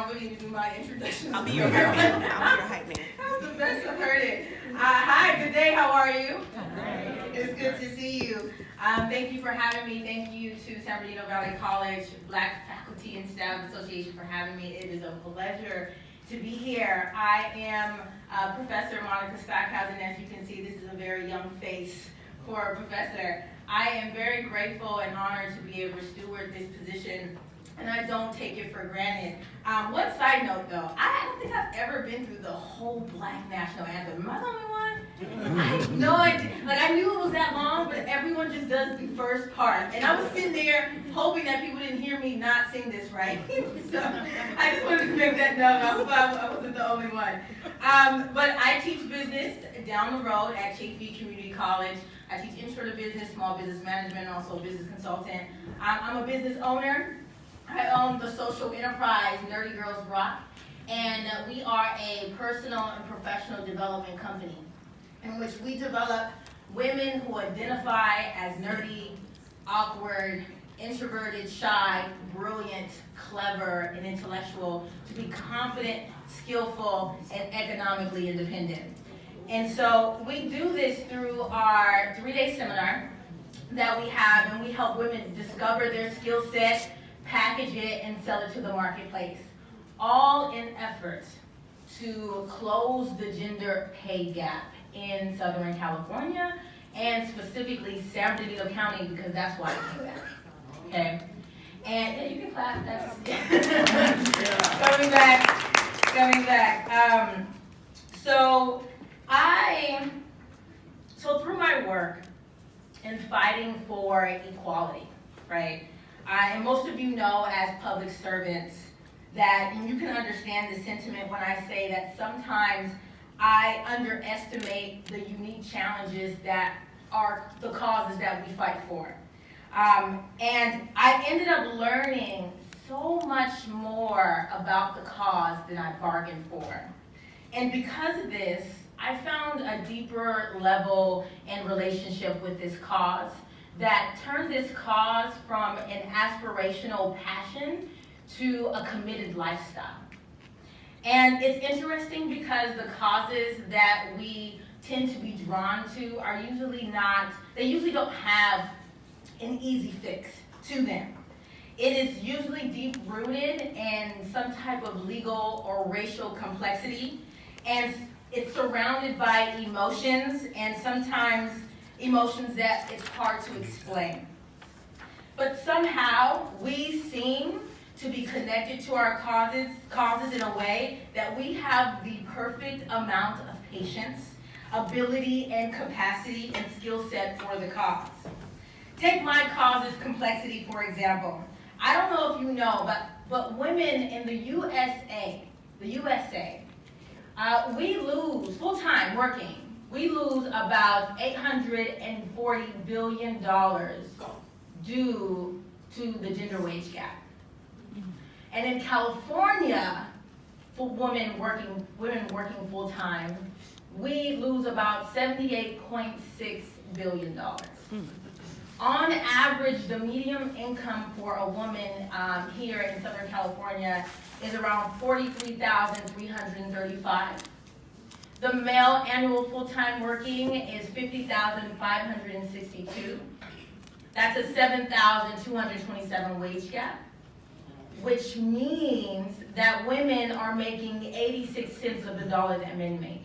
don't really need to do my introduction. I'll be your hype man. I'll be your hype man. That's the best I've heard it. Hi, good day. How are you? Hi. It's good to see you. Thank you for having me. Thank you to San Bernardino Valley College Black Faculty and Staff Association for having me. It is a pleasure to be here. I am Professor Monica Stockhausen. As you can see, this is a very young face for a professor. I am very grateful and honored to be able to steward this position, and I don't take it for granted. One side note though, I don't think I've ever been through the whole Black National Anthem. Am I the only one? I had no idea. Like, I knew it was that long, but everyone just does the first part. And I was sitting there hoping that people didn't hear me not sing this right. So I just wanted to make that note. I wasn't the only one. But I teach business down the road at Chafee Community College. I teach intro to business, small business management, and also business consultant. I'm a business owner. I own the social enterprise Nerdy Girls Rock, and we are a personal and professional development company in which we develop women who identify as nerdy, awkward, introverted, shy, brilliant, clever, and intellectual to be confident, skillful, and economically independent. And so we do this through our 3-day seminar that we have, and we help women discover their skill set, package it, and sell it to the marketplace, all in efforts to close the gender pay gap in Southern California, and specifically San Bernardino County, because that's why I came back. Okay? And yeah, you can clap. That's coming back. So through my work in fighting for equality, right? And most of you know as public servants that you can understand the sentiment when I say that sometimes I underestimate the unique challenges that are the causes that we fight for. And I ended up learning so much more about the cause than I bargained for. And because of this, I found a deeper level and relationship with this cause that turned this cause from an aspirational passion to a committed lifestyle. And it's interesting because the causes that we tend to be drawn to are they usually don't have an easy fix to them. It is usually deep-rooted in some type of legal or racial complexity, and it's surrounded by emotions, and sometimes emotions that it's hard to explain. But somehow we seem to be connected to our causes in a way that we have the perfect amount of patience, ability, and capacity and skill set for the cause. Take my cause's complexity, for example. I don't know if you know, but women in the USA, we lose, full-time working, we lose about $840 billion due to the gender wage gap. And in California, for women working full-time, we lose about $78.6 billion. On average, the median income for a woman here in Southern California is around $43,335. The male annual full-time working is $50,562. That's a $7,227 wage gap, which means that women are making 86 cents of the dollar that men make.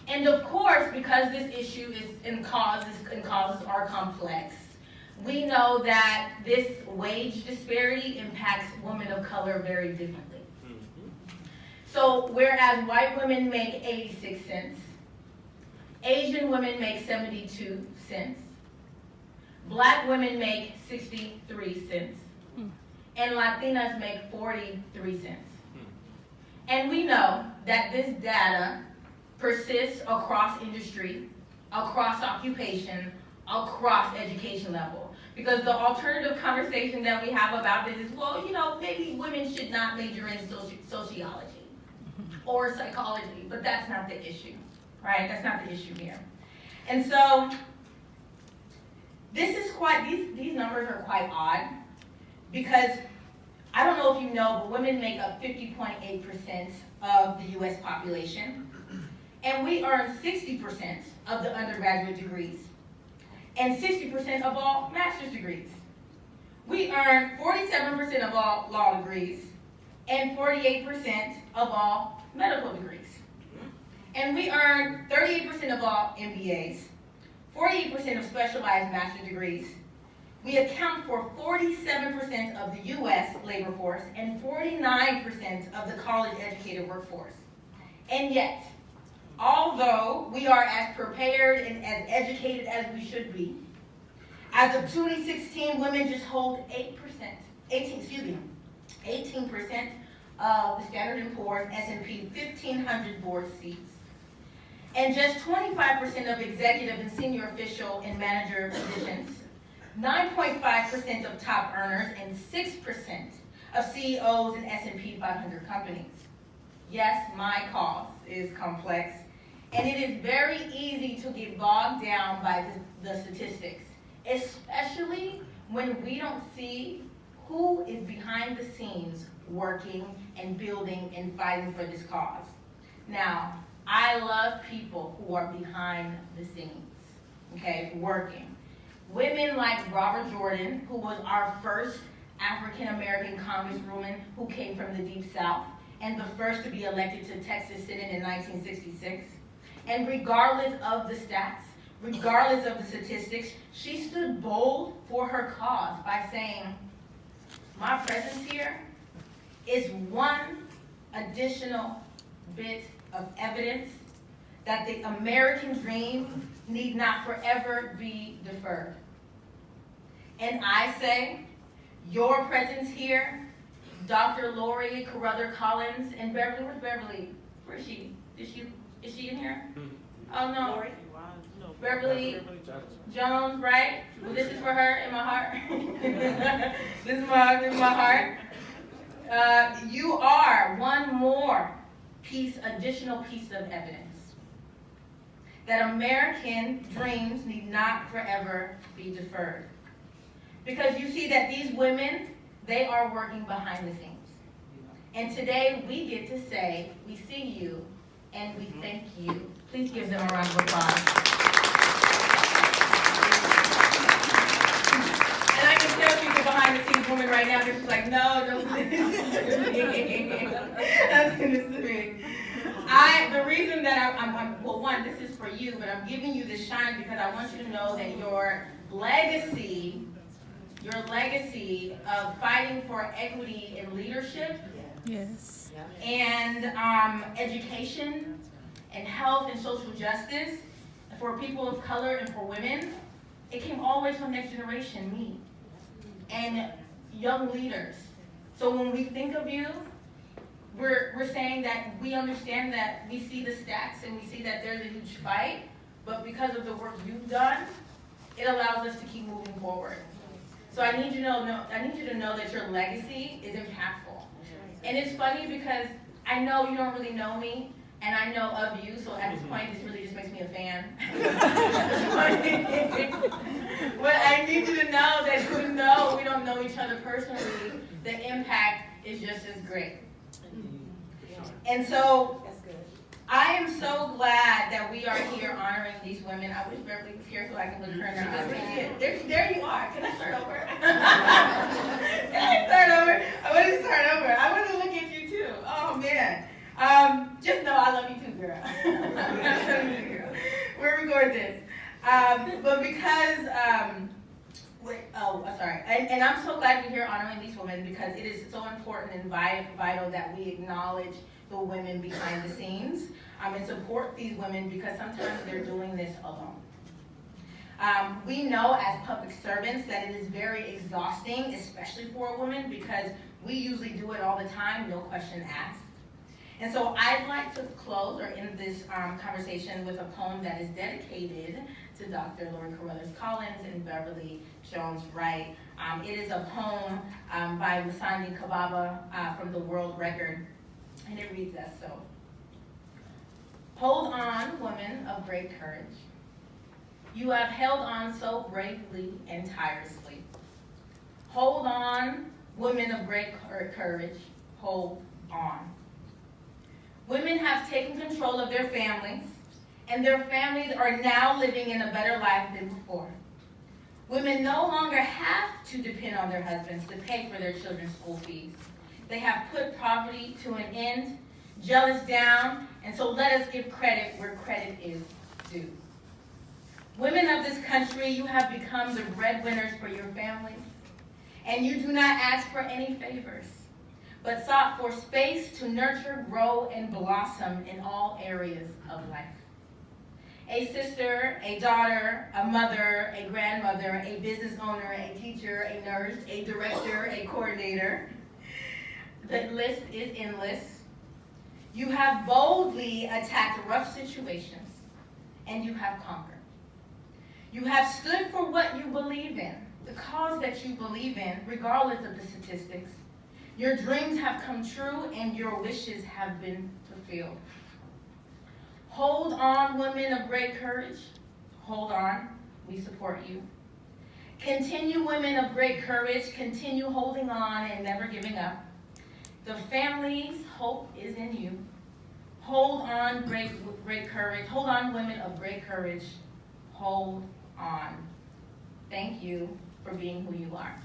And of course, because this issue is and causes are complex, we know that this wage disparity impacts women of color very differently. So whereas white women make 86 cents, Asian women make 72 cents, Black women make 63 cents, and Latinas make 43 cents. And we know that this data persists across industry, across occupation, across education level. Because the alternative conversation that we have about this is, well, maybe women should not major in sociology or psychology, but that's not the issue, right? That's not the issue here. And so these numbers are quite odd because I don't know if you know, but women make up 50.8% of the U.S. population, and we earn 60% of the undergraduate degrees, and 60% of all master's degrees. We earn 47% of all law degrees, and 48% of all medical degrees. And we earn 38% of all MBAs, 48% of specialized master's degrees. We account for 47% of the U.S. labor force and 49% of the college-educated workforce. And yet, although we are as prepared and as educated as we should be, as of 2016, women just hold 18% of the Standard & Poor's S&P 1500 board seats, and just 25% of executive and senior official and manager positions, 9.5% of top earners, and 6% of CEOs in S&P 500 companies. Yes, my cause is complex, and it is very easy to get bogged down by the statistics, especially when we don't see who is behind the scenes working and building and fighting for this cause. Now, I love people who are behind the scenes, okay, working. Women like Robert Jordan, who was our first African-American congresswoman who came from the Deep South, and the first to be elected to Texas Senate in 1966. And regardless of the stats, regardless of the statistics, she stood bold for her cause by saying, my presence here is one additional bit of evidence that the American dream need not forever be deferred. And I say, your presence here, Dr. Lori Caruthers-Collins, and Beverly, where's Beverly? Where is she? Is she in here? Oh no. Lori? Beverly Jones, right? Well, this is for her in my heart. This is my heart. You are one more additional piece of evidence that American dreams need not forever be deferred. Because you see that these women, they are working behind the scenes. And today we get to say, we see you and we thank you. Please give them a round of applause. And I can tell people behind the scenes women right now, they're just like, no, don't do this. That's me. The reason that well, one, this is for you, but I'm giving you this shine because I want you to know that your legacy of fighting for equity in leadership, Yes, and education and health and social justice for people of color and for women, it came all the way to the next generation, me, and young leaders. So when we think of you, we're saying that we understand that we see the stats and we see that there's a huge fight, but because of the work you've done, it allows us to keep moving forward. So I need you to know that your legacy is impactful. And it's funny because I know you don't really know me, and I know of you, so at this point, this really just makes me a fan. But I need you to know that even though we don't know each other personally, the impact is just as great. And so, I am so glad that we are here honoring these women. I wish Beverly was here so I could look her in her eyes. There you are. Can I start over? Can I start over? I want to start over. I want to look at you too. Oh man. Just know I love you too, girl. We'll record this. But because, sorry. And I'm so glad we're here honoring these women because it is so important and vital that we acknowledge the women behind the scenes and support these women because sometimes they're doing this alone. We know as public servants that it is very exhausting, especially for a woman, because we usually do it all the time, no question asked. And so I'd like to close or end this conversation with a poem that is dedicated to Dr. Lori Caruthers-Collins and Beverly Jones Wright. It is a poem by Masandi Kababa from the World Record, and it reads as so. Hold on, woman of great courage. You have held on so bravely and tirelessly. Hold on, women of great courage, hold on. Women have taken control of their families, and their families are now living in a better life than before. Women no longer have to depend on their husbands to pay for their children's school fees. They have put poverty to an end, jealous down, and so let us give credit where credit is due. Women of this country, you have become the breadwinners for your families, and you do not ask for any favors, but sought for space to nurture, grow, and blossom in all areas of life. A sister, a daughter, a mother, a grandmother, a business owner, a teacher, a nurse, a director, a coordinator. The list is endless. You have boldly attacked rough situations, and you have conquered. You have stood for what you believe in, the cause that you believe in, regardless of the statistics. Your dreams have come true, and your wishes have been fulfilled. Hold on, women of great courage. Hold on. We support you. Continue, women of great courage. Continue holding on and never giving up. The family's hope is in you. Hold on, great courage. Hold on, women of great courage. Hold on. Thank you for being who you are.